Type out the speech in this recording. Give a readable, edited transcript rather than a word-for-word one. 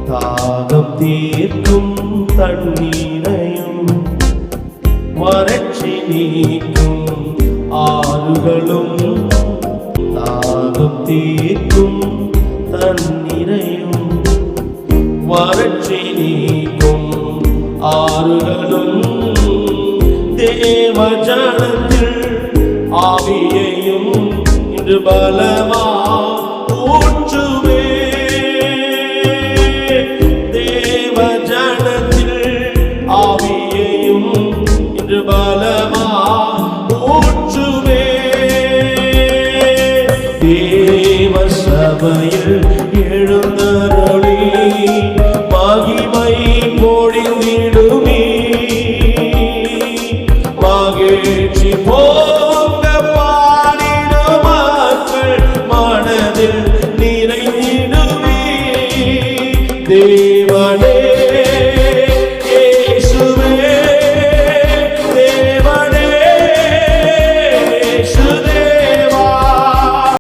தாகம் தீர்க்கும் தண்ணீரையும் வறட்சி நீக்கும் ஆறுகளும் தாகம் தீர்க்கும் தண்ணீரையும் வறட்சி நீக்கும் ஆறுகளும் தேவ ஜனத்தில் ஆவியையும் இன்று பலமா ஊற்றுவே தேவ ஜனத்தில் ஆவியையும் இன்று பலமா ஊற்றுவே தேவ சபையில் எழுந்தருளி மகிமை பொழிந்திடுமே மகிழ்ச்சி போங்க பாடிட மக்கள் மனதில் நிறைந்திடுமே தேவனே